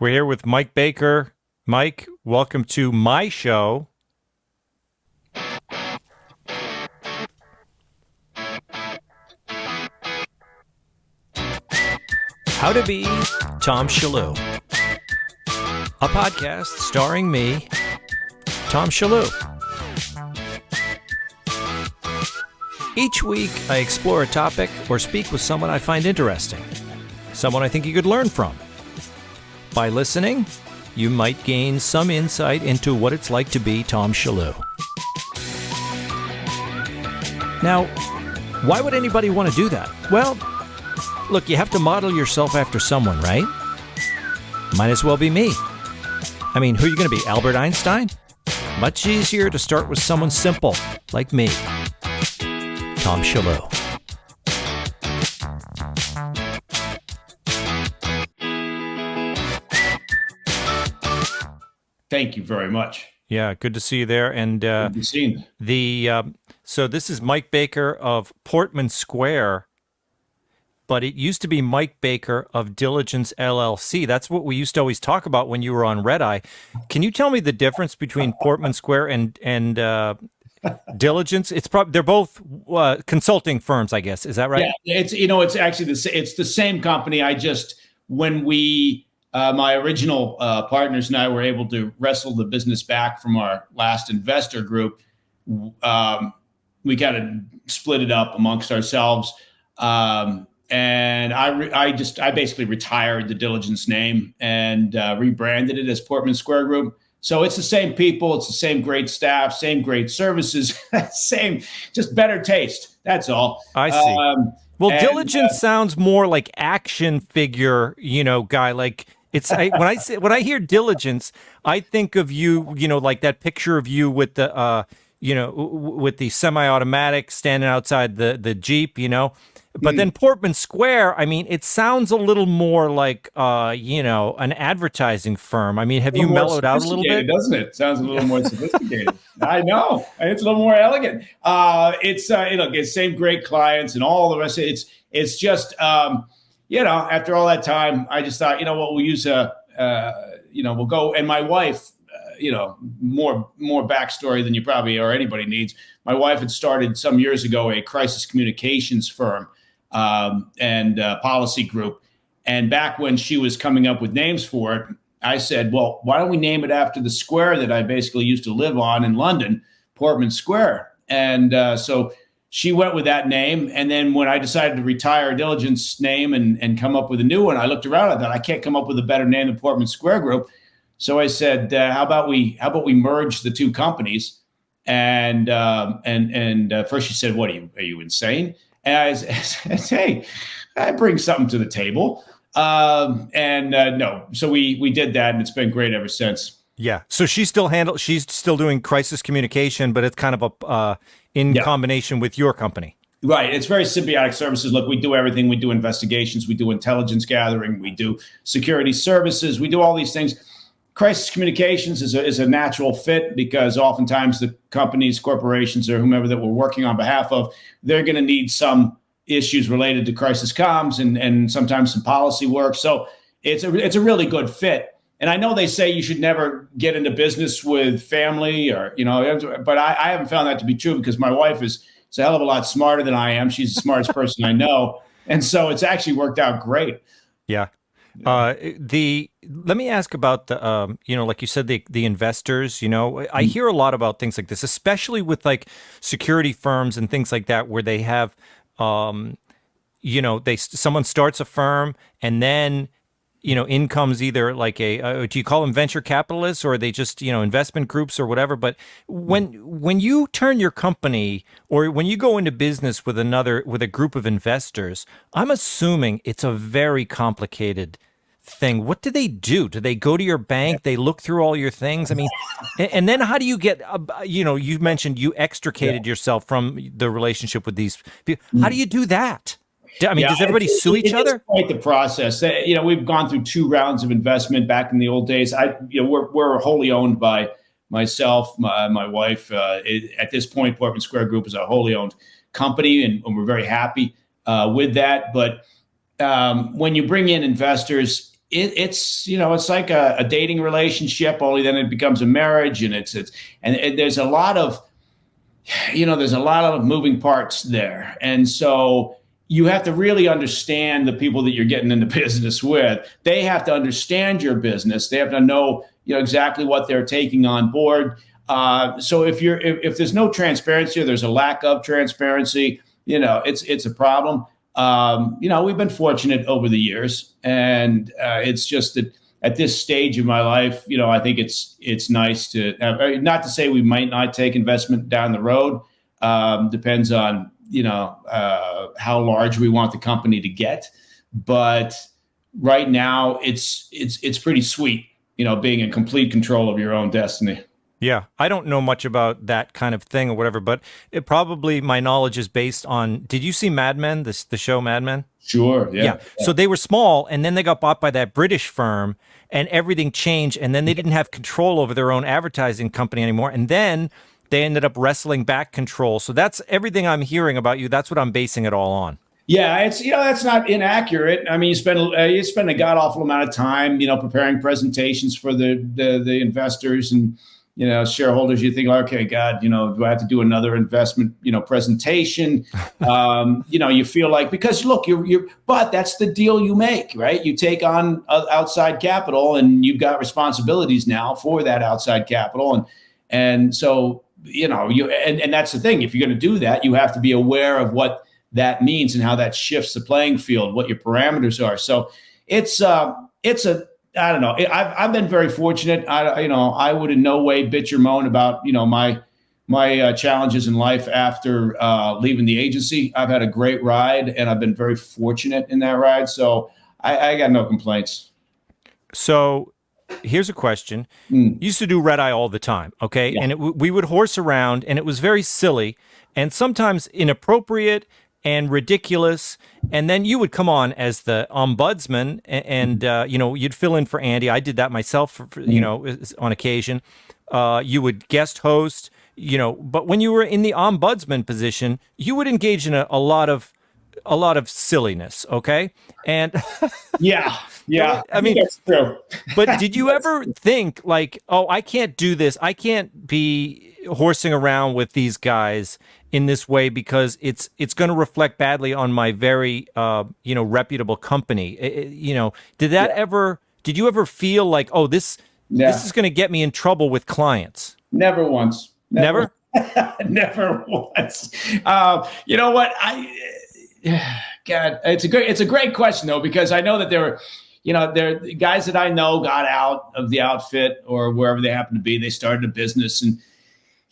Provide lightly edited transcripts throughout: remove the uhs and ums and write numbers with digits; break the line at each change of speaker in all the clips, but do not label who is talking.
We're here with Mike Baker. Mike, welcome to my show. How to Be Tom Shalhoub, a podcast starring me, Tom Shalhoub. Each week, I explore a topic or speak with someone I find interesting, someone I think you could learn from. By listening, you might gain some insight into what it's like to be Tom Shalhoub. Now, why would anybody want to do that? Well, look, you have to model yourself after someone, right? Might as well be me. I mean, who are you going to be, Albert Einstein? Much easier to start with someone simple, like me, Tom Shalhoub.
Thank you very much.
Yeah, good to see you there. And
Good to be seen.
So this is Mike Baker of Portman Square, but it used to be Mike Baker of Diligence LLC. That's what we used to always talk about when you were on Red Eye. Can you tell me the difference between Portman Square and Diligence? It's probably they're both consulting firms, I guess. Is that right?
Yeah, it's actually it's the same company. When we my original partners and I were able to wrestle the business back from our last investor group. We kind of split it up amongst ourselves. And I basically retired the Diligence name and rebranded it as Portman Square Group. So it's the same people, it's the same great staff, same great services, same, just better taste. That's all.
I see. Diligence sounds more like action figure, guy. Like when I hear Diligence, I think of you, like that picture of you with the, with the semi-automatic standing outside the Jeep, But then Portman Square, I mean, it sounds a little more like, an advertising firm. I mean, have you mellowed out a little bit?
Doesn't it? Sounds a little more sophisticated. I know. It's a little more elegant. It's same great clients and all the rest. It's just, after all that time, I just thought, we'll use we'll go. And my wife, more backstory than you probably or anybody needs. My wife had started some years ago a crisis communications firm and policy group. And back when she was coming up with names for it, I said, well, why don't we name it after the square that I basically used to live on in London, Portman Square. And so she went with that name. And then when I decided to retire Diligence name and come up with a new one, I looked around. I thought, I can't come up with a better name than Portman Square Group. So I said, how about we merge the two companies? And first she said, "What are you insane?" And I said, "Hey, I bring something to the table." No, so we did that, and it's been great ever since.
Yeah. So she's still doing crisis communication, but it's kind of combination with your company.
Right. It's very symbiotic services. Look, we do everything. We do investigations. We do intelligence gathering. We do security services. We do all these things. Crisis communications is a natural fit because oftentimes the companies, corporations, or whomever that we're working on behalf of, they're going to need some issues related to crisis comms and sometimes some policy work. So it's a really good fit. And I know they say you should never get into business with family but I haven't found that to be true because my wife is a hell of a lot smarter than I am. She's the smartest person I know. And so it's actually worked out great.
Yeah. Let me ask about the, like you said, the investors, I hear a lot about things like this, especially with like security firms and things like that, where they have, someone starts a firm and then, in comes either like do you call them venture capitalists or are they just, investment groups or whatever? But when you turn your company or when you go into business with a group of investors, I'm assuming it's a very complicated thing. What do they do? Do they go to your bank? They look through all your things? I mean, and then how do you get, you mentioned you extricated yourself from the relationship with these people. How do you do that? I mean, does everybody sue each other?
It's quite the process. We've gone through 2 rounds of investment back in the old days. We're wholly owned by myself, my wife. At this point, Portman Square Group is a wholly owned company, and we're very happy with that. But when you bring in investors, it's it's like a dating relationship, only then it becomes a marriage, and and there's a lot of there's a lot of moving parts there. And so you have to really understand the people that you're getting into business with. They have to understand your business. They have to know, exactly what they're taking on board. So if there's no transparency, or there's a lack of transparency, it's a problem. We've been fortunate over the years, and it's just that at this stage of my life, I think it's nice to have, not to say we might not take investment down the road. Depends on how large we want the company to get, but right now it's pretty sweet, being in complete control of your own destiny.
Yeah, I don't know much about that kind of thing or whatever, but it probably my knowledge is based on. Did you see Mad Men, the show Mad Men?
Sure. Yeah.
So they were small, and then they got bought by that British firm, and everything changed, and then they didn't have control over their own advertising company anymore, and then they ended up wrestling back control. So that's everything I'm hearing about you. That's what I'm basing it all on.
Yeah, it's that's not inaccurate. I mean, you spend a god awful amount of time, preparing presentations for the investors and shareholders. You think, okay, God, do I have to do another investment, presentation? You feel like, because look, but that's the deal you make, right? You take on outside capital, and you've got responsibilities now for that outside capital, and so and that's the thing. If you're going to do that, you have to be aware of what that means and how that shifts the playing field, what your parameters are. So it's I don't know. I've been very fortunate. I would in no way bitch or moan about my challenges in life after leaving the agency. I've had a great ride, and I've been very fortunate in that ride. So I got no complaints.
So here's a question. You used to do red eye all the time, okay? Yeah. And we would horse around, and it was very silly and sometimes inappropriate and ridiculous. And then you would come on as the ombudsman, and you'd fill in for Andy. I did that myself, on occasion. You would guest host, but when you were in the ombudsman position, you would engage in a lot of silliness, okay? And
yeah,
I mean,
that's true.
But did you ever think like, oh, I can't do this. I can't be horsing around with these guys in this way because it's going to reflect badly on my very reputable company. Did you ever feel like, oh, this is going to get me in trouble with clients?
Never once.
Never?
Never once. You know what? God, it's a great question though, because I know that there are guys that I know got out of the outfit or wherever they happen to be. They started a business, and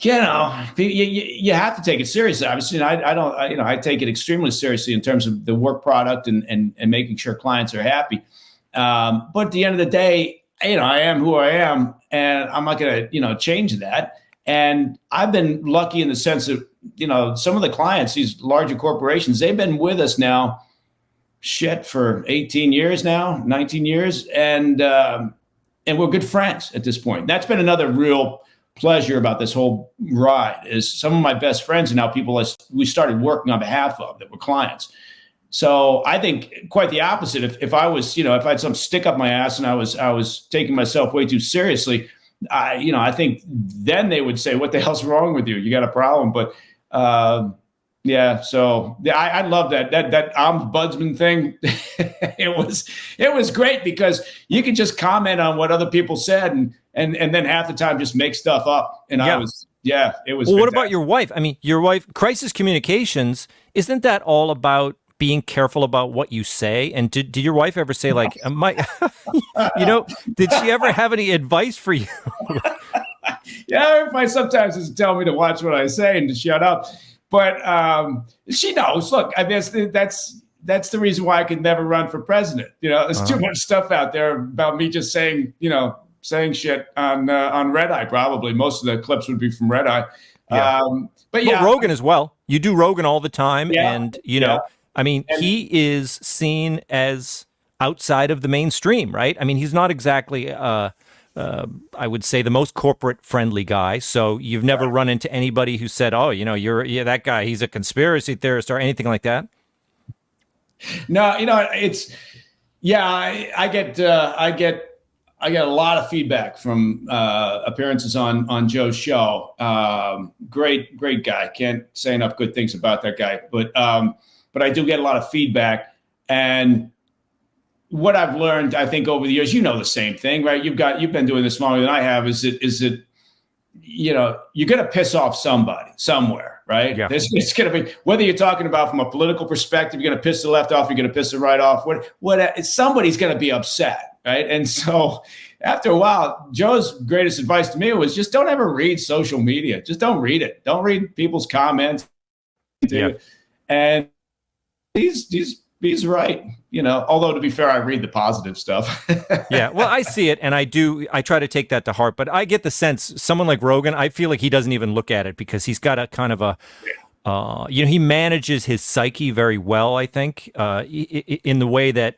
you have to take it seriously. Obviously, I take it extremely seriously in terms of the work product and making sure clients are happy. But at the end of the day, I am who I am, and I'm not going to change that. And I've been lucky in the sense that some of the clients, these larger corporations, they've been with us now, for 18 years now, 19 years, and we're good friends at this point. That's been another real pleasure about this whole ride, is some of my best friends are now people we started working on behalf of that were clients. So I think quite the opposite. If I was, if I had some stick up my ass and I was taking myself way too seriously, I think then they would say, "What the hell's wrong with you? You got a problem." But yeah, so I love that ombudsman thing. It was great because you could just comment on what other people said and then half the time just make stuff up. And it was. Well, fantastic.
What about your wife? I mean, your wife, crisis communications, isn't that all about being careful about what you say? And did your wife ever say like, did she ever have any advice for you?
Yeah, my sometimes just tell me to watch what I say and to shut up. But she knows. Look, I guess that's the reason why I could never run for president. There's too much stuff out there about me just saying shit on Red Eye. Probably most of the clips would be from Red Eye.
Yeah. But Rogan as well. You do Rogan all the time, and I mean, he is seen as outside of the mainstream, right? I mean, he's not exactly, I would say, the most corporate-friendly guy. So you've never run into anybody who said, "Oh, you're that guy. He's a conspiracy theorist," or anything like that.
No, it's Yeah, I get a lot of feedback from appearances on Joe's show. Great guy. Can't say enough good things about that guy. But I do get a lot of feedback, and what I've learned, I think, over the years, you know, the same thing, right? You've been doing this longer than I have. Is it you're going to piss off somebody somewhere, right?
Yeah.
It's going to be, whether you're talking about from a political perspective, you're going to piss the left off, you're going to piss the right off. Somebody's going to be upset, right? And so after a while, Joe's greatest advice to me was just don't ever read social media. Just don't read it. Don't read people's comments.
Yeah.
And he's right. Although to be fair, I read the positive stuff.
Yeah, well, I see it, and I try to take that to heart, but I get the sense someone like Rogan, I feel like he doesn't even look at it because he's got a kind of a, he manages his psyche very well, I think, in the way that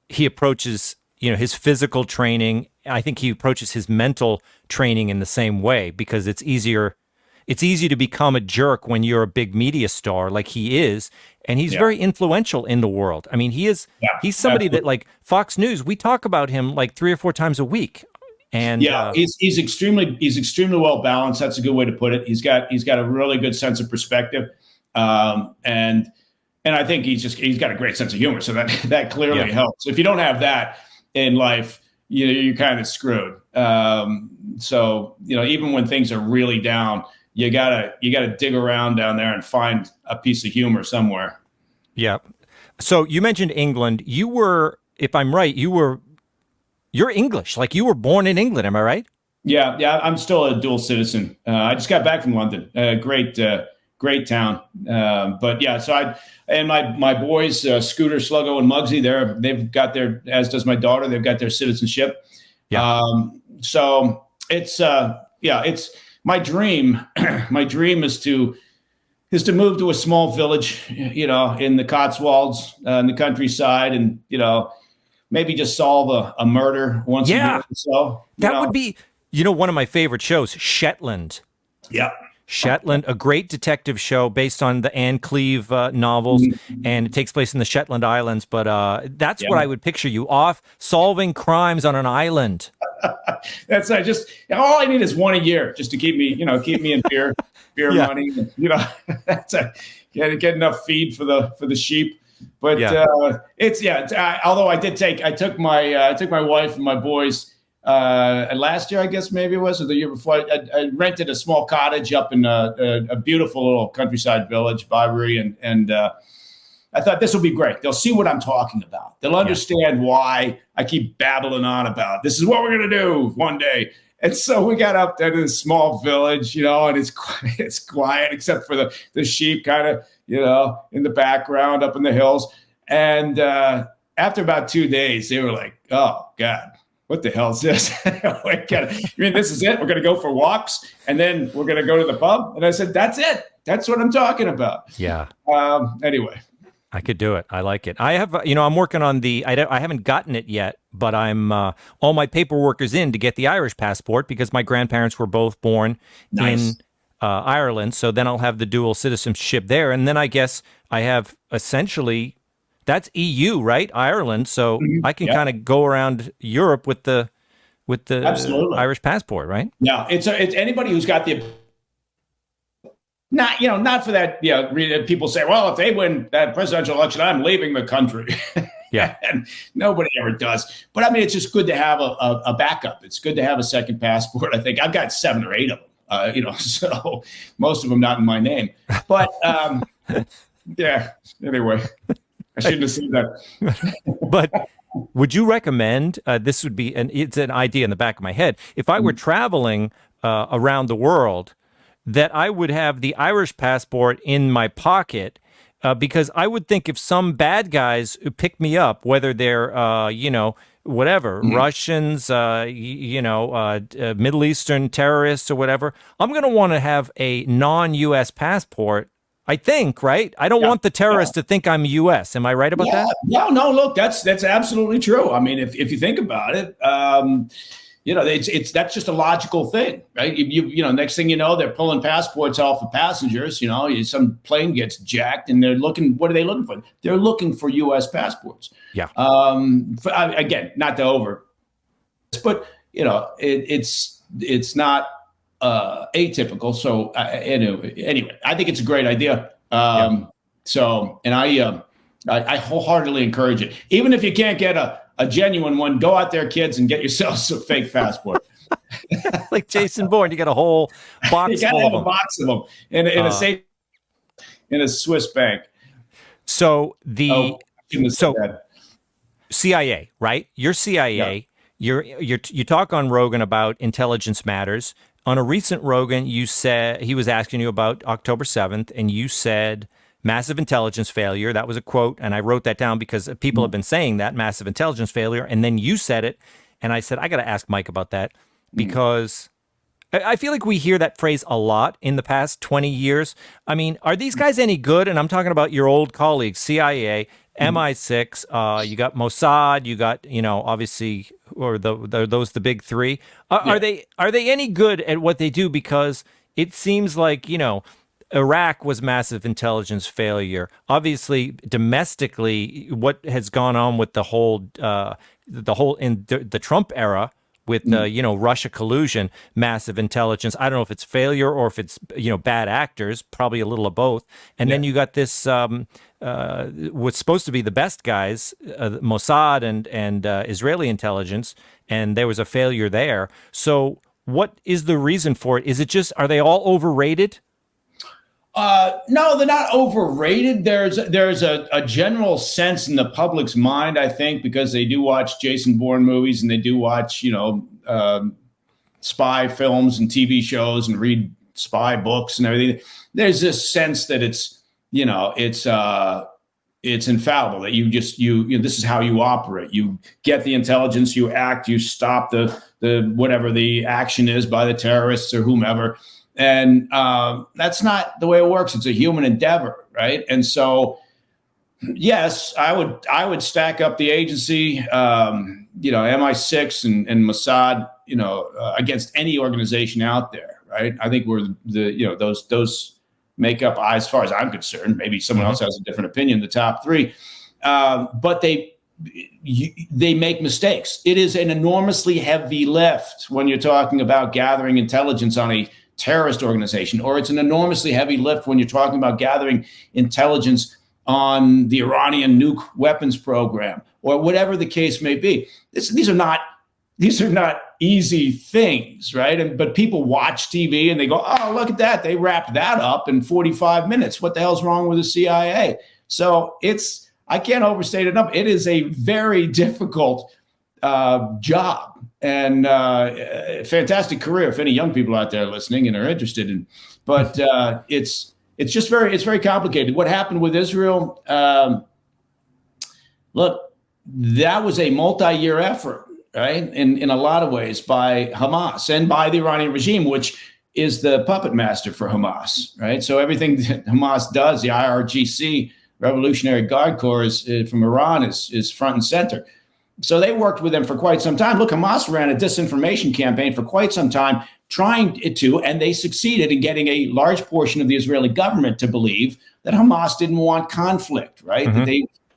he approaches, his physical training. I think he approaches his mental training in the same way because it's easy to become a jerk when you're a big media star like he is, and he's very influential in the world. I mean, he's somebody that, like Fox News, we talk about him like 3 or 4 times a week. And
he's extremely well balanced. That's a good way to put it. He's got a really good sense of perspective, and I think he's got a great sense of humor. So that clearly helps. If you don't have that in life, you're kind of screwed. So even when things are really down, you gotta dig around down there and find a piece of humor somewhere.
Yeah. So you mentioned England. You were, if I'm right, you're English. Like you were born in England. Am I right?
Yeah. I'm still a dual citizen. I just got back from London. Great town. But yeah, so my boys, Scooter, Sluggo, and Muggsy, they've got their, as does my daughter, they've got their citizenship.
Yeah.
So it's my dream. My dream is to move to a small village, in the Cotswolds, in the countryside, and maybe just solve a murder once a year or so.
That would be, one of my favorite shows, Shetland.
Yeah.
Shetland, a great detective show based on the Anne Cleve novels, and it takes place in the Shetland Islands. But that's what I would picture you off solving crimes on an island.
That's all I need is one a year just to keep me in beer money. Get enough feed for the sheep. But although I took my wife and my boys last year, I guess maybe it was, or the year before. I rented a small cottage up in a beautiful little countryside village, Barbary, and I thought this will be great. They'll see what I'm talking about. They'll understand why I keep babbling on about this is what we're going to do one day. And so we got up there to this small village, and it's quiet except for the sheep kind of, in the background up in the hills. And after about 2 days, they were like, "Oh God, what the hell is this? You mean this is it? We're going to go for walks and then we're going to go to the pub?" And I said, "That's it. That's what I'm talking about."
Yeah.
Anyway.
I could do it. I like it. I have, I'm working on I haven't gotten it yet, but I'm, all my paperwork is in to get the Irish passport because my grandparents were both born in Ireland. So then I'll have the dual citizenship there. And then I guess I have essentially, that's EU, right? Ireland. So I can kind of go around Europe with the
Absolutely.
Irish passport, right?
Yeah. It's anybody who's got the, not for that. People say, well, if they win that presidential election, I'm leaving the country.
Yeah.
And nobody ever does. But I mean, it's just good to have a backup. It's good to have a second passport. I think I've got 7 or 8 of them, so most of them not in my name. But anyway, I shouldn't have said that.
But would you recommend, this would be, it's an idea in the back of my head, if I were traveling around the world, that I would have the Irish passport in my pocket, because I would think if some bad guys who pick me up, whether they're, whatever, Russians, Middle Eastern terrorists or whatever, I'm going to want to have a non-U.S. passport. I think, right? I don't want the terrorists to think I'm U.S. Am I right about that?
No, look, that's absolutely true. I mean, if you think about it, it's that's just a logical thing, right? Next thing you know, they're pulling passports off of passengers. Some plane gets jacked, and they're looking. What are they looking for? They're looking for U.S. passports.
Yeah.
Again, not to over, but it's not atypical. So anyway, I think it's a great idea. So, and I wholeheartedly encourage it. Even if you can't get a genuine one, go out there, kids, and get yourselves a fake passport.
Like Jason Bourne, you got a whole box
you gotta
full
have
of
a box of them in a safe in a Swiss bank.
So
so
CIA, right? You're CIA. Yeah. You talk on Rogan about intelligence matters. On a recent Rogan, you said he was asking you about October 7th, and you said massive intelligence failure. That was a quote, and I wrote that down because people have been saying that, massive intelligence failure, and then you said it, and I said, I got to ask Mike about that because I feel like we hear that phrase a lot in the past 20 years. I mean, are these guys any good? And I'm talking about your old colleagues, CIA, MI6, you got Mossad, you got, obviously, or those the big three. Are they any good at what they do? Because it seems like, Iraq was massive intelligence failure. Obviously, domestically, what has gone on with the whole in the Trump era with Russia collusion, massive intelligence. I don't know if it's failure or if it's bad actors, probably a little of both. And then you got this what's supposed to be the best guys, Mossad and Israeli intelligence, and there was a failure there. So what is the reason for it? Is it just, are they all overrated?
No, they're not overrated. There's a general sense in the public's mind, I think, because they do watch Jason Bourne movies and they do watch, spy films and TV shows and read spy books and everything. There's this sense that it's infallible, that this is how you operate. You get the intelligence, you act, you stop the whatever the action is by the terrorists or whomever. And that's not the way it works. It's a human endeavor, right? And so, yes, I would stack up the agency, MI6 and Mossad, against any organization out there, right? I think we're those make up, as far as I'm concerned. Maybe someone else has a different opinion. The top three, but they make mistakes. It is an enormously heavy lift when you're talking about gathering intelligence on a terrorist organization, or it's an enormously heavy lift when you're talking about gathering intelligence on the Iranian nuke weapons program, or whatever the case may be. These are not easy things, right? But people watch TV and they go, "Oh, look at that! They wrapped that up in 45 minutes. What the hell's wrong with the CIA?" So I can't overstate it enough. It is a very difficult job. And fantastic career if any young people out there listening and are interested in. But it's very complicated. What happened with Israel? Look, that was a multi-year effort, right? In a lot of ways by Hamas and by the Iranian regime, which is the puppet master for Hamas, right? So everything that Hamas does, the IRGC, Revolutionary Guard Corps, from Iran is front and center. So they worked with them for quite some time. Look, Hamas ran a disinformation campaign for quite some time, trying to, and they succeeded in getting a large portion of the Israeli government to believe that Hamas didn't want conflict, right? That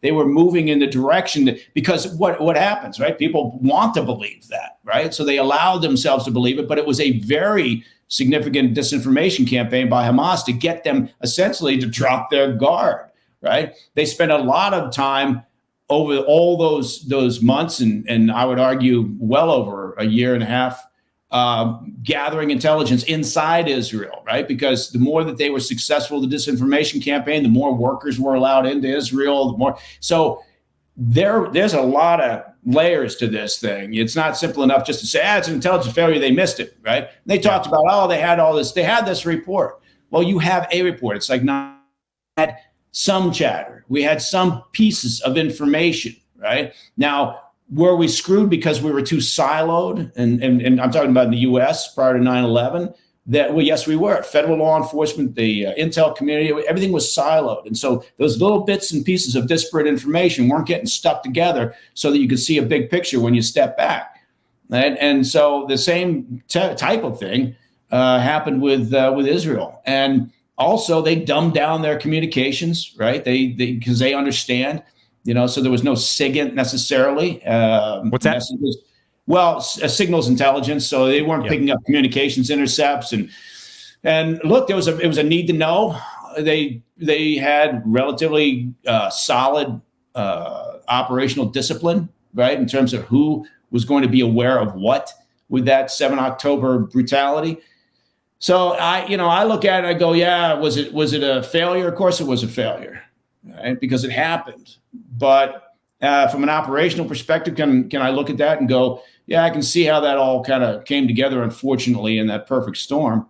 they were moving in the direction because what happens, right? People want to believe that, right? So they allowed themselves to believe it, but it was a very significant disinformation campaign by Hamas to get them essentially to drop their guard, right? They spent a lot of time over all those months, and I would argue well over a year and a half, gathering intelligence inside Israel, right? Because the more that they were successful in the disinformation campaign, the more workers were allowed into Israel, the more. So there's a lot of layers to this thing. It's not simple enough just to say, it's an intelligence failure, they missed it, right? And they talked about, they had this report. Well, you have a report. It's like not some chatter. We had some pieces of information, right? Now, were we screwed because we were too siloed? And I'm talking about in the U.S. prior to 9/11. Well, yes, we were. Federal law enforcement, the intel community, everything was siloed. And so those little bits and pieces of disparate information weren't getting stuck together so that you could see a big picture when you step back. And so the same type of thing happened with Israel. And also they dumbed down their communications, right? They because they understand, so there was no SIGINT necessarily.
What's that?
Messages. Well, signals intelligence. So they weren't picking up communications intercepts. And look, it was a need to know. They had relatively solid operational discipline, right, in terms of who was going to be aware of what with that 7 October brutality. So I look at it, I go, yeah, was it a failure? Of course it was a failure, right? Because it happened. But from an operational perspective, can I look at that and go, yeah, I can see how that all kind of came together, unfortunately, in that perfect storm.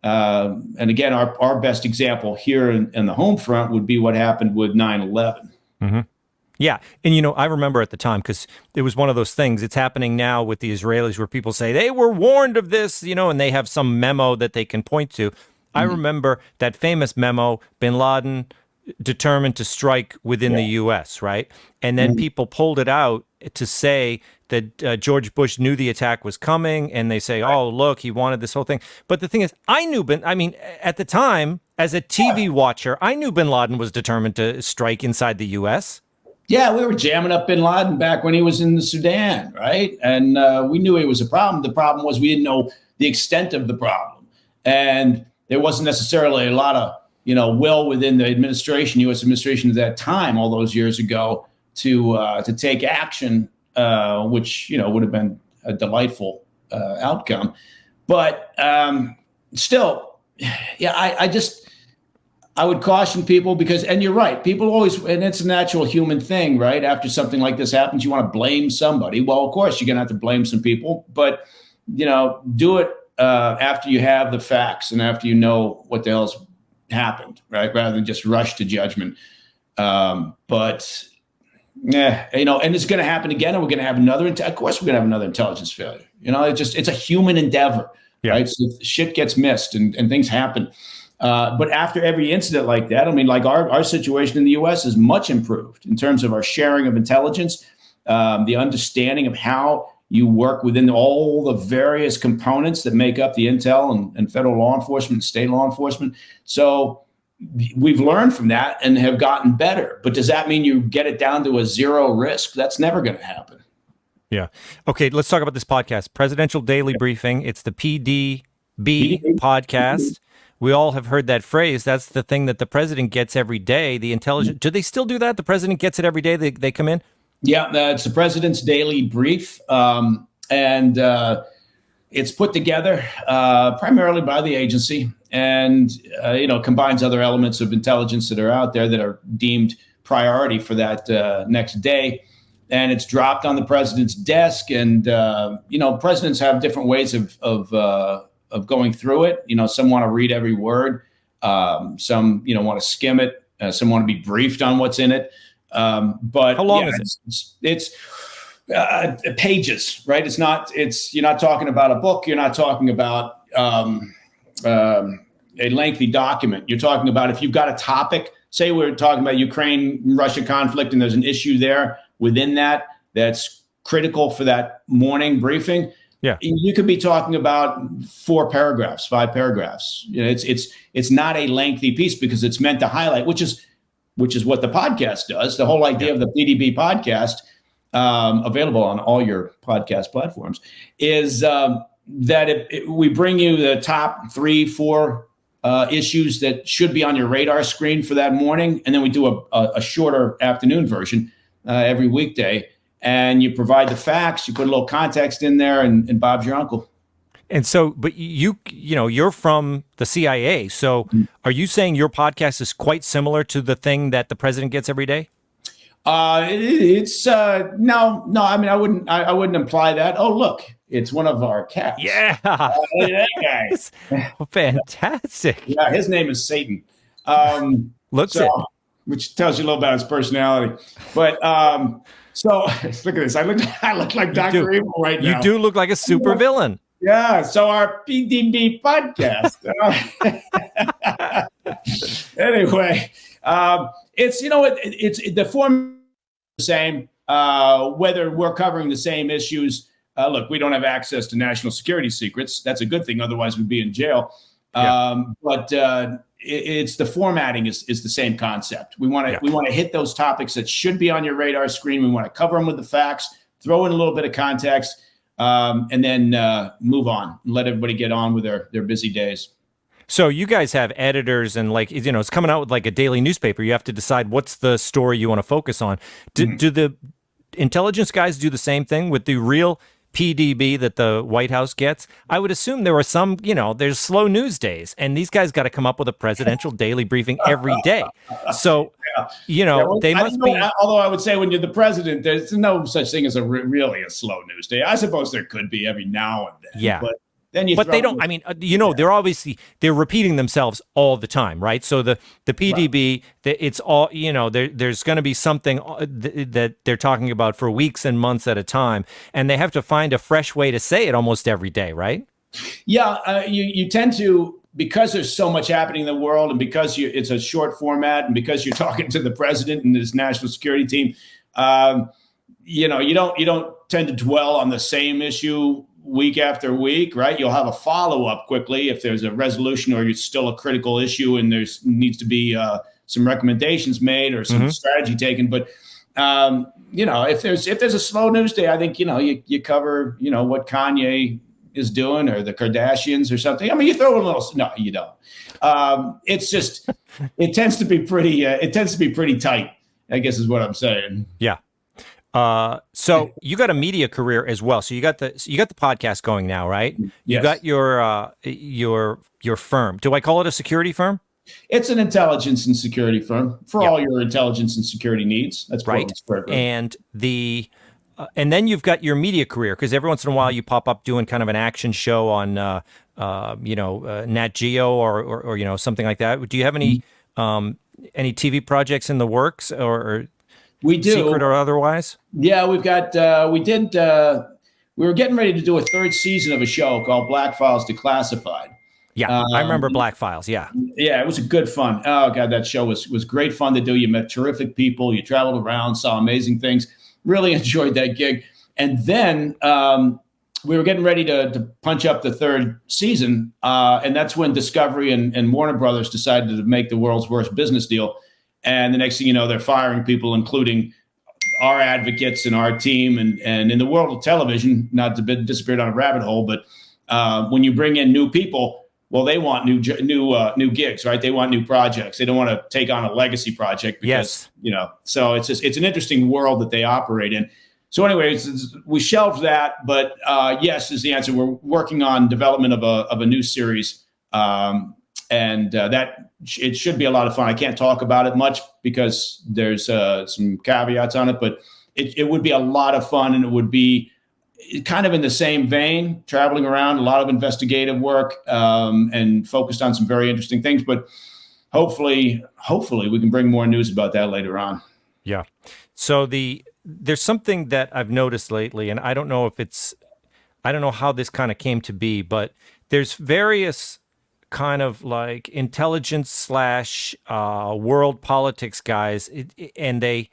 And again, our best example here in the home front would be what happened with 9/11.
Mm-hmm. Yeah. And, I remember at the time, because it was one of those things. It's happening now with the Israelis where people say they were warned of this, and they have some memo that they can point to. I remember that famous memo, bin Laden determined to strike within the U.S., right? And then people pulled it out to say that George Bush knew the attack was coming. And they say, oh, look, he wanted this whole thing. But the thing is, at the time, as a TV watcher, I knew bin Laden was determined to strike inside the U.S.
Yeah, we were jamming up bin Laden back when he was in the Sudan, right? And we knew it was a problem. The problem was we didn't know the extent of the problem. And there wasn't necessarily a lot of, will within the administration, U.S. administration at that time, all those years ago, to take action, which, would have been a delightful outcome. But still, yeah, I would caution people because, and you're right, people always, and it's a natural human thing, right? After something like this happens, you want to blame somebody. Well, of course, you're going to have to blame some people, but, do it after you have the facts and after you know what the hell's happened, right? Rather than just rush to judgment. But, and it's going to happen again, and we're going to have of course, we're going to have another intelligence failure. It's a human endeavor, right? So shit gets missed and things happen. But after every incident like that, like our situation in the U.S. is much improved in terms of our sharing of intelligence, the understanding of how you work within all the various components that make up the intel and federal law enforcement, state law enforcement. So we've learned from that and have gotten better. But does that mean you get it down to a zero risk? That's never going to happen.
Yeah. Okay, let's talk about this podcast, Presidential Daily Briefing. It's the PDB podcast. We all have heard that phrase. That's the thing that the president gets every day. The intelligence. Do they still do that? The president gets it every day. They come in. Yeah,
it's the president's daily brief, and it's put together primarily by the agency, and combines other elements of intelligence that are out there that are deemed priority for that next day. And it's dropped on the president's desk, and presidents have different ways of going through it. Some want to read every word. Some, want to skim it. Some want to be briefed on what's in it. But
how long is
it? It's pages, right? You're not talking about a book. You're not talking about a lengthy document. You're talking about if you've got a topic, say we're talking about Ukraine-Russia conflict, and there's an issue there within that's critical for that morning briefing.
Yeah,
you could be talking about 4 paragraphs, 5 paragraphs. It's not a lengthy piece because it's meant to highlight, which is what the podcast does. The whole idea of the PDB podcast, available on all your podcast platforms, is that we bring you the top 3, 4 issues that should be on your radar screen for that morning, and then we do a shorter afternoon version every weekday. And you provide the facts, you put a little context in there, and Bob's your uncle.
And so, but you're from the CIA. So are you saying your podcast is quite similar to the thing that the president gets every day?
It's no. I mean, I wouldn't imply that. Oh, look, it's one of our cats.
Yeah.
That guy.
Fantastic.
Yeah, his name is Satan. Which tells you a little about his personality. But so look at this. I look like Dr. Evil right now.
You do look like a super villain.
Yeah. So our PDB podcast. Anyway, it's it's the form the same. Whether we're covering the same issues look, we don't have access to national security secrets. That's a good thing. Otherwise, we'd be in jail. But it's the formatting is the same concept. We want to hit those topics that should be on your radar screen. We want to cover them with the facts, throw in a little bit of context, and then move on and let everybody get on with their busy days.
So you guys have editors and it's coming out with like a daily newspaper. You have to decide what's the story you want to focus on. Do the intelligence guys do the same thing with the real PDB that the White House gets? I would assume there are some, there's slow news days, and these guys got to come up with a presidential daily briefing every day. So, they must be.
Although I would say when you're the president, there's no such thing as really a slow news day. I suppose there could be every now and then.
Yeah.
But
they don't. I mean, they're repeating themselves all the time, right? So the PDB, it's all there's going to be something that they're talking about for weeks and months at a time, and they have to find a fresh way to say it almost every day, right?
Yeah, you tend to, because there's so much happening in the world, and because it's a short format, and because you're talking to the president and his national security team, you don't tend to dwell on the same issue week after week, right? You'll have a follow-up quickly if there's a resolution or it's still a critical issue and there's needs to be some recommendations made or some strategy taken. But if there's a slow news day, I think you cover what Kanye is doing or the Kardashians or something. I mean, you throw a little. No, you don't. It's just it tends to be pretty tight, I guess is what I'm saying.
Yeah. So you got a media career as well. So you got the podcast going now, right? You got your firm. Do I call it a security firm?
It's an intelligence and security firm for all your intelligence and security needs. That's
right. And then you've got your media career, because every once in a while you pop up doing kind of an action show on Nat Geo or something like that. Do you have any TV projects in the works or
we do,
secret or otherwise?
Yeah, we've got. We were getting ready to do a third season of a show called Black Files Declassified.
Yeah, I remember Black Files. Yeah,
it was a good fun. Oh God, that show was great fun to do. You met terrific people. You traveled around, saw amazing things. Really enjoyed that gig. And then we were getting ready to punch up the third season, and that's when Discovery and Warner Brothers decided to make the world's worst business deal. And the next thing you know, they're firing people, including our advocates and our team. And in the world of television, not to disappear down a rabbit hole, but when you bring in new people, well, they want new gigs, right? They want new projects. They don't want to take on a legacy project because, so it's an interesting world that they operate in. So anyways, we shelved that, but yes is the answer. We're working on development of a new series. And that it should be a lot of fun. I can't talk about it much because there's some caveats on it, but it would be a lot of fun, and it would be kind of in the same vein, traveling around, a lot of investigative work, and focused on some very interesting things. But hopefully we can bring more news about that later on.
Yeah. So there's something that I've noticed lately, and I don't know how this kind of came to be, but there's various kind of like intelligence / world politics guys, and they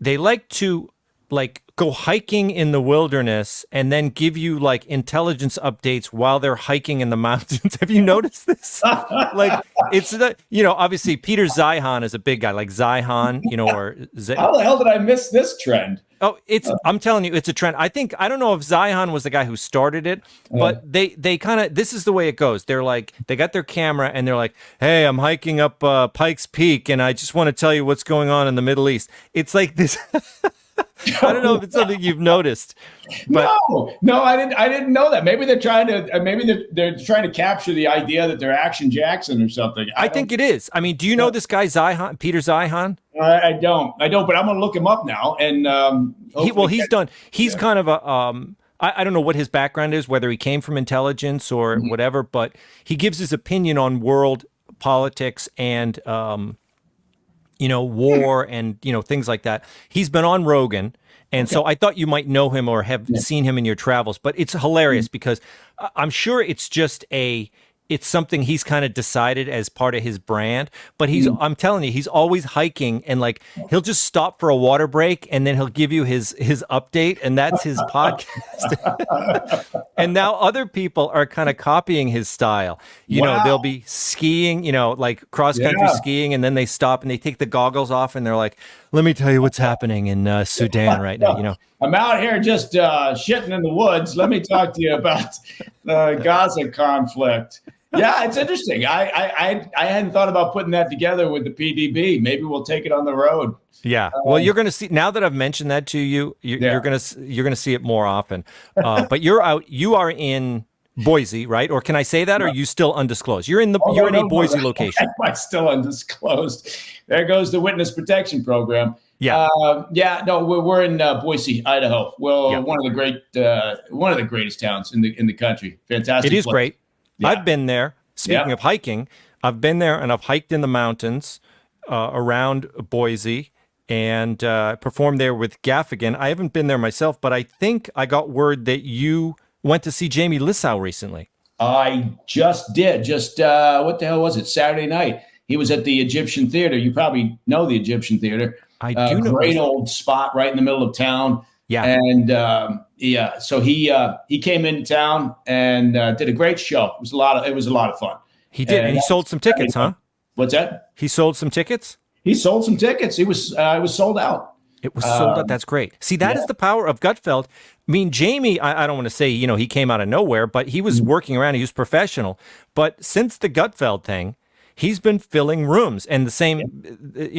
like to like go hiking in the wilderness and then give you like intelligence updates while they're hiking in the mountains. Have you noticed this? Like it's the, obviously Peter Zeihan is a big guy, like Zeihan, or
how the hell did I miss this trend?
Oh, I'm telling you, it's a trend. I don't know if Zeihan was the guy who started it, but they kind of, this is the way it goes. They're like, they got their camera and they're like, hey, I'm hiking up Pikes Peak and I just want to tell you what's going on in the Middle East. It's like this. I don't know if it's something you've noticed. But
no, I didn't know that. Maybe they're trying to capture the idea that they're Action Jackson or something.
I think it is. I mean, do you know this guy Zeihan, Peter Zeihan?
I don't, but I'm going to look him up now. And
he's kind of a I don't know what his background is, whether he came from intelligence or whatever, but he gives his opinion on world politics and war and, things like that. He's been on Rogan. And so I thought you might know him or have seen him in your travels, but it's hilarious because I'm sure it's just it's something he's kind of decided as part of his brand. But
Mm.
I'm telling you, he's always hiking, and like he'll just stop for a water break and then he'll give you his update, and that's his podcast. And now other people are kind of copying his style. They'll
Wow.
be skiing, like cross country
Yeah.
skiing, and then they stop and they take the goggles off and they're like, "Let me tell you what's happening in Sudan right now."
I'm out here just shitting in the woods. Let me talk to you about the Gaza conflict. Yeah, it's interesting. I hadn't thought about putting that together with the PDB. Maybe we'll take it on the road.
Yeah. Well, you're going to see now that I've mentioned that to you.
Yeah.
You're gonna see it more often. But you are in Boise, right? Or can I say that? Or are you still undisclosed? You're in a Boise location.
I still undisclosed. There goes the witness protection program.
Yeah.
Yeah. No, we're in Boise, Idaho. Well,
Yeah.
one of the greatest towns in the country. Fantastic.
It is
place.
great.
Yeah.
I've been there. Speaking
Yeah.
of hiking, I've been there and I've hiked in the mountains around Boise and performed there with Gaffigan. I haven't been there myself, but I think I got word that you went to see Jamie Lissow recently.
I just did. Just what the hell was it? Saturday night. He was at the Egyptian Theater. You probably know the Egyptian Theater.
I do know.
Great old spot right in the middle of town.
Yeah.
And yeah, so he came into town and did a great show. It was a lot of fun.
He did, and he sold some tickets, huh?
What's that?
He sold some tickets?
He sold some tickets. It was sold out.
It was sold out. That's great. See, that is the power of Gutfeld. I mean, Jamie, I don't want to say, he came out of nowhere, but he was working around. He was professional. But since the Gutfeld thing, he's been filling rooms. And the same,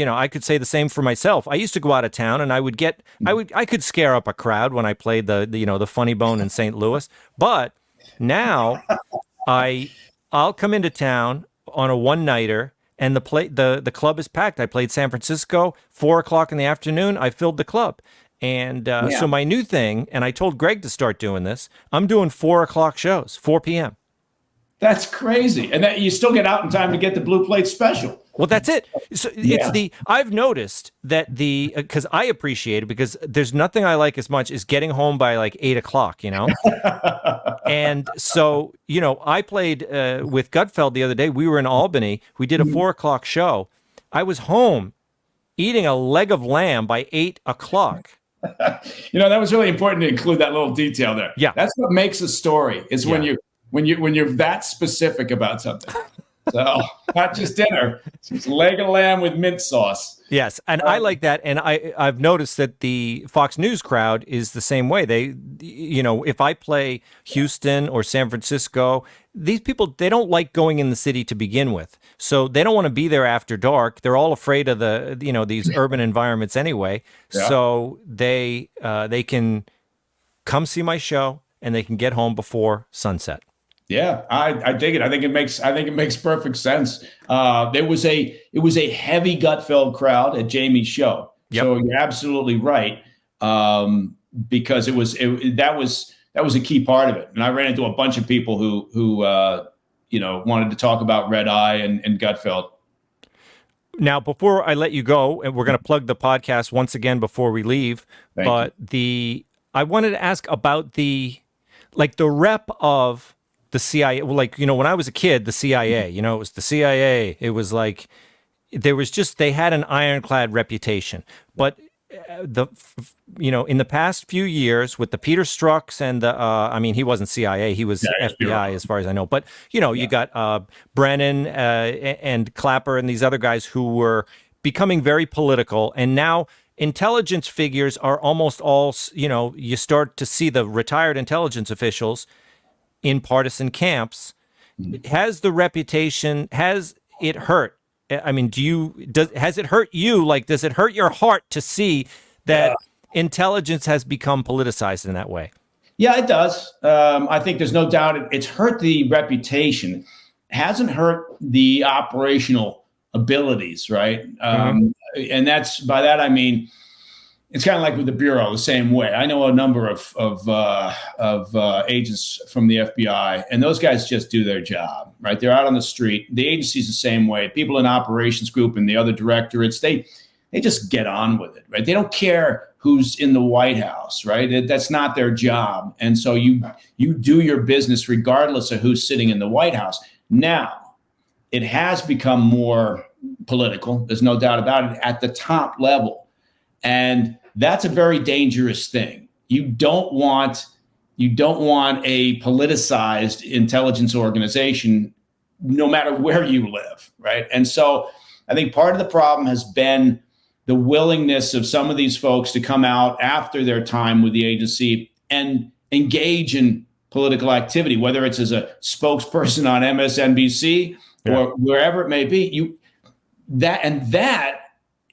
I could say the same for myself. I used to go out of town and I could scare up a crowd when I played the Funny Bone in St. Louis. But now I'll come into town on a one-nighter and the club is packed. I played San Francisco, 4:00 in the afternoon. I filled the club. And so my new thing, and I told Greg to start doing this, I'm doing 4:00 shows, 4 p.m.
That's crazy. And that you still get out in time to get the Blue Plate special.
Well, that's it. So I've noticed that because I appreciate it because there's nothing I like as much as getting home by like 8:00, And so, I played with Gutfeld the other day. We were in Albany. We did a 4:00 show. I was home eating a leg of lamb by 8:00.
That was really important to include that little detail there.
Yeah.
That's what makes a story is when you're that specific about something. So not just dinner, it's a leg of lamb with mint sauce.
Yes, and I like that, and I've noticed that the Fox News crowd is the same way. They, if I play Houston or San Francisco, these people, they don't like going in the city to begin with, so they don't want to be there after dark. They're all afraid of these urban environments anyway.
Yeah.
So they can come see my show and they can get home before sunset.
Yeah, I dig it. I think it makes perfect sense. It was a heavy Gutfeld crowd at Jamie's show.
Yep.
So you're absolutely right. Because that was a key part of it. And I ran into a bunch of people who wanted to talk about Red Eye and Gutfeld.
Now, before I let you go, and we're going to plug the podcast once again before we leave, I wanted to ask about the rep of the CIA. Well, when I was a kid, the CIA, it was the CIA. It was like, they had an ironclad reputation. But in the past few years with the Peter Strzok's and he wasn't CIA, he was FBI as far as I know. But, you got Brennan and Clapper and these other guys who were becoming very political. And now intelligence figures are almost all, you start to see the retired intelligence officials in partisan camps. Has it hurt? I mean, has it hurt you? Does it hurt your heart to see that intelligence has become politicized in that way?
Yeah, it does. I think there's no doubt it's hurt the reputation. It hasn't hurt the operational abilities, right? And by that I mean, it's kind of like with the Bureau, the same way. I know a number of agents from the FBI, and those guys just do their job, right? They're out on the street. The agency's the same way. People in operations group and the other directorates, they just get on with it, right? They don't care who's in the White House, right? That's not their job. And so you do your business regardless of who's sitting in the White House. Now, it has become more political. There's no doubt about it at the top level. And that's a very dangerous thing. You don't want a politicized intelligence organization, no matter where you live, right? And so I think part of the problem has been the willingness of some of these folks to come out after their time with the agency and engage in political activity, whether it's as a spokesperson on MSNBC or wherever it may be. That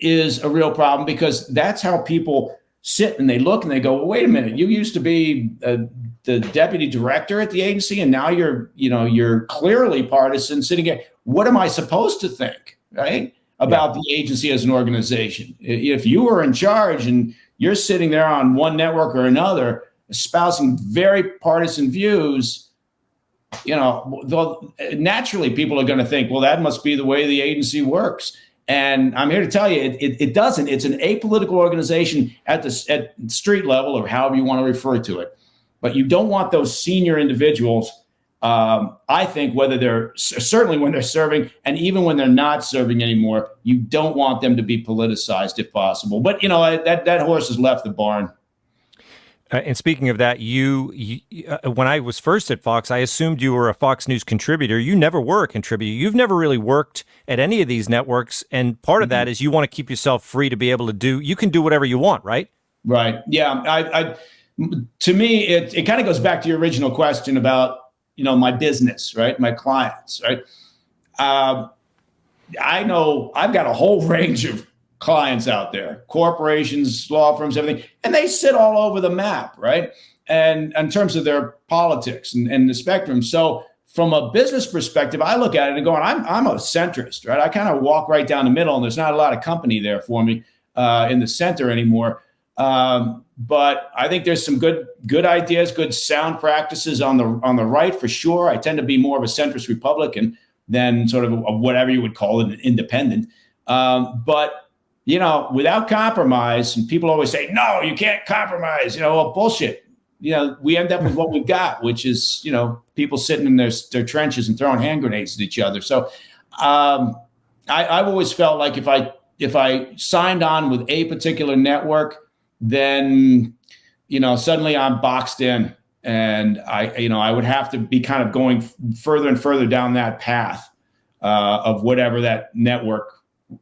is a real problem, because that's how people sit and they look and they go, well, wait a minute, you used to be the deputy director at the agency, and now you're clearly partisan sitting here. What am I supposed to think, right, about the agency as an organization? If you were in charge and you're sitting there on one network or another, espousing very partisan views, naturally people are going to think, well, that must be the way the agency works. And I'm here to tell you, it doesn't. It's an apolitical organization at street level, or however you want to refer to it. But you don't want those senior individuals, I think, whether they're certainly when they're serving and even when they're not serving anymore, you don't want them to be politicized if possible. But, that horse has left the barn.
And speaking of that, you when I was first at Fox, I assumed you were a Fox News contributor. You never were a contributor. You've never really worked at any of these networks. And part of that is you want to keep yourself free to be able to you can do whatever you want, right? Right.
Yeah. To me, it kind of goes back to your original question about, my business, right? My clients, right? I know I've got a whole range of clients out there, corporations, law firms, everything, and they sit all over the map, right? And in terms of their politics and the spectrum. So from a business perspective, I look at it and going, I'm a centrist, right? I kind of walk right down the middle, and there's not a lot of company there for me in the center anymore. But I think there's some good ideas, good sound practices on the right for sure. I tend to be more of a centrist Republican than sort of whatever you would call it, an independent. But without compromise, and people always say, no, you can't compromise, well, bullshit. We end up with what we've got, which is, people sitting in their trenches and throwing hand grenades at each other. So I've always felt like if I signed on with a particular network, then, suddenly I'm boxed in, and I would have to be kind of going further and further down that path of whatever that network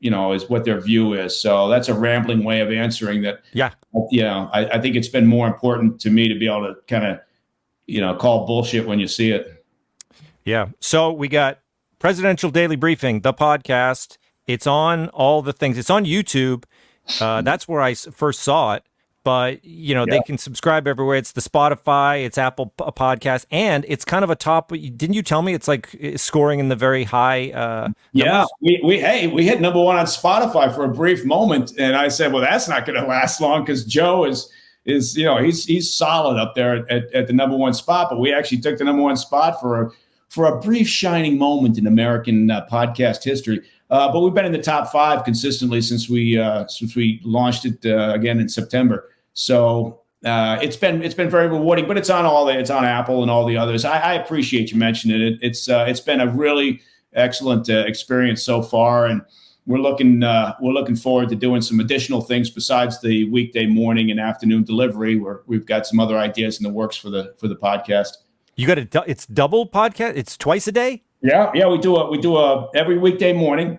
is what their view is. So that's a rambling way of answering that.
Yeah.
I think it's been more important to me to be able to kind of, call bullshit when you see it.
Yeah. So we got Presidential Daily Briefing, the podcast. It's on all the things. It's on YouTube. That's where I first saw it. But, they can subscribe everywhere. It's the Spotify, it's Apple Podcast, and it's kind of a top. Didn't you tell me it's like scoring in the very high numbers?
We hit number one on Spotify for a brief moment. And I said, well, that's not going to last long, because Joe is he's solid up there at the number one spot. But we actually took the number one spot for a brief shining moment in American podcast history. But we've been in the top 5 consistently since we launched it again in September. So it's been very rewarding. But it's on Apple and all the others. I appreciate you mentioning it. It's been a really excellent experience so far, and we're looking forward to doing some additional things besides the weekday morning and afternoon delivery. We've got some other ideas in the works for the podcast.
You got it's double podcast. It's twice a day.
Yeah, we do a every weekday morning.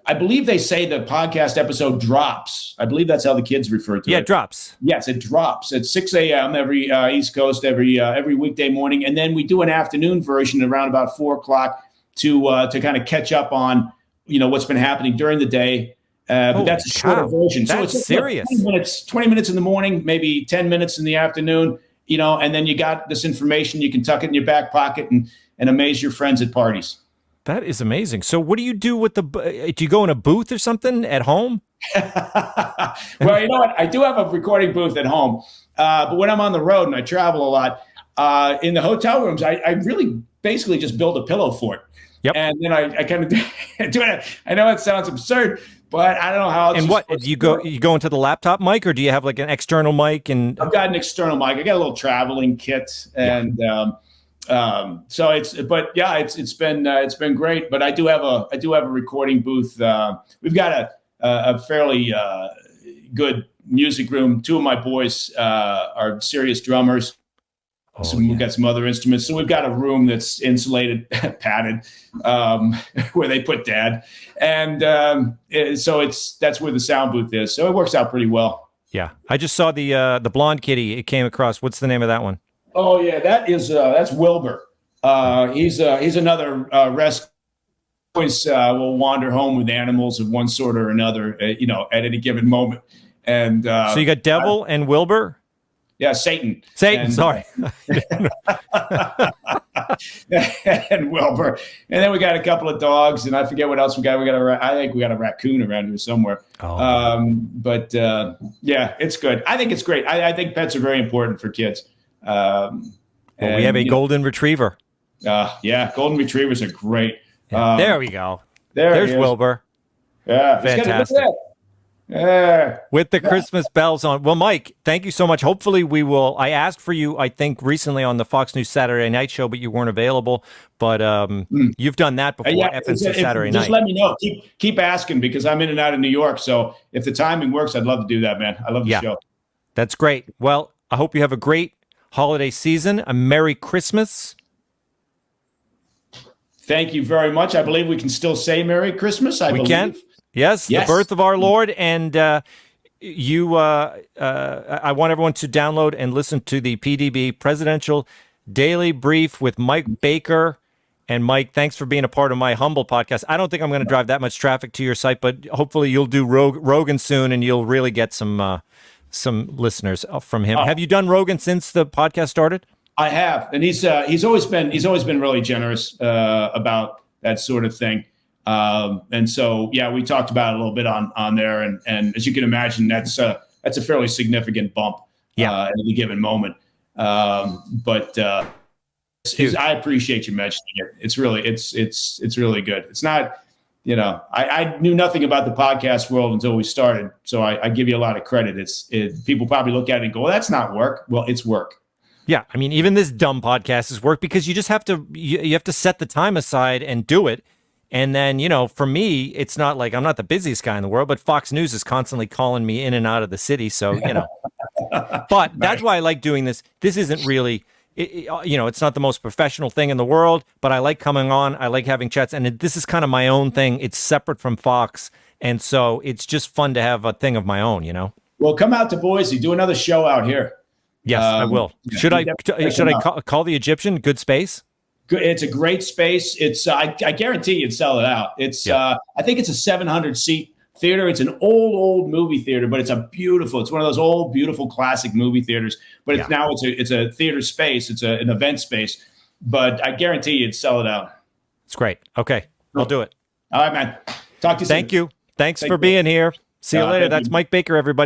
I believe they say the podcast episode drops. I believe that's how the kids refer to it.
Yeah, it drops.
Yes, it drops at 6 a.m. every East Coast every weekday morning, and then we do an afternoon version around about 4 o'clock to kind of catch up on what's been happening during the day. But that's a shorter version.
So it's serious.
20 minutes in the morning, maybe 10 minutes in the afternoon. And then you got this information. You can tuck it in your back pocket and amaze your friends at parties.
That is amazing. So what do you do with do you go in a booth or something at home?
Well, you know what? I do have a recording booth at home. But when I'm on the road and I travel a lot, in the hotel rooms, I really basically just build a pillow fort.
Yep.
And then I kind of do it. I know it sounds absurd, but I don't know how else.
And what, do you go into the laptop mic, or do you have like an external mic? And
I've got an external mic. I got a little traveling kit, and So it's been great. But I do have a recording booth. We've got a fairly good music room. Two of my boys are serious drummers.
Oh,
We've got some other instruments. So we've got a room that's insulated, padded, where they put Dad, and so that's where the sound booth is. So it works out pretty well.
yeah. I just saw the blonde kitty. It came across. What's the name of that one?
Oh yeah, that's Wilbur. He's another rescue. Always will wander home with animals of one sort or another, at any given moment. And
so you got Devil and Wilbur.
Yeah, Satan.
Satan, sorry.
And Wilbur. And then we got a couple of dogs, and I forget what else we got. I think we got a raccoon around here somewhere. But it's good. I think it's great. I think pets are very important for kids.
We have a golden retriever.
Golden retrievers are great.
There we go.
There's
Wilbur.
Yeah,
fantastic. With the Christmas bells on. Well, Mike, thank you so much. Hopefully I asked for you, I think, recently on the Fox News Saturday Night Show, but you weren't available. But you've done that before. Saturday night.
Just let me know. Keep asking, because I'm in and out of New York. So if the timing works, I'd love to do that, man. I love the show.
That's great. Well, I hope you have a great holiday season. A Merry Christmas.
Thank you very much. I believe we can still say Merry Christmas. We
can. Yes, the birth of our Lord. And I want everyone to download and listen to the PDB Presidential Daily Brief with Mike Baker. And Mike, thanks for being a part of my humble podcast. I don't think I'm going to drive that much traffic to your site, but hopefully you'll do Rogan soon, and you'll really get some listeners from him. Have you done Rogan since the podcast started?
I have, and he's always been really generous about that sort of thing. And so, we talked about it a little bit on there, and as you can imagine, that's a fairly significant bump at any given moment. But I appreciate you mentioning it. It's really good. It's not, I knew nothing about the podcast world until we started, so I give you a lot of credit. People probably look at it and go, well, that's not work. Well, it's work.
Yeah, I mean, even this dumb podcast is work, because you just have to you have to set the time aside and do it. And then, for me, it's not like I'm not the busiest guy in the world, but Fox News is constantly calling me in and out of the city. So, but that's why I like doing this. This isn't really, it's not the most professional thing in the world, but I like coming on. I like having chats. And this is kind of my own thing. It's separate from Fox. And so it's just fun to have a thing of my own,
Well, come out to Boise. Do another show out here.
Yes, I will. Should I call the Egyptian? Good space?
It's a great space. It's I guarantee you'd sell it out. It's I think it's a 700 seat theater. It's an old movie theater, but it's it's one of those old beautiful classic movie theaters. But it's a theater space. It's an event space. But I guarantee you'd sell it out.
It's great. Okay, I'll do it.
All right, man. Talk to you soon.
Thank you. Thanks for being here. See you later. That's Mike Baker, everybody.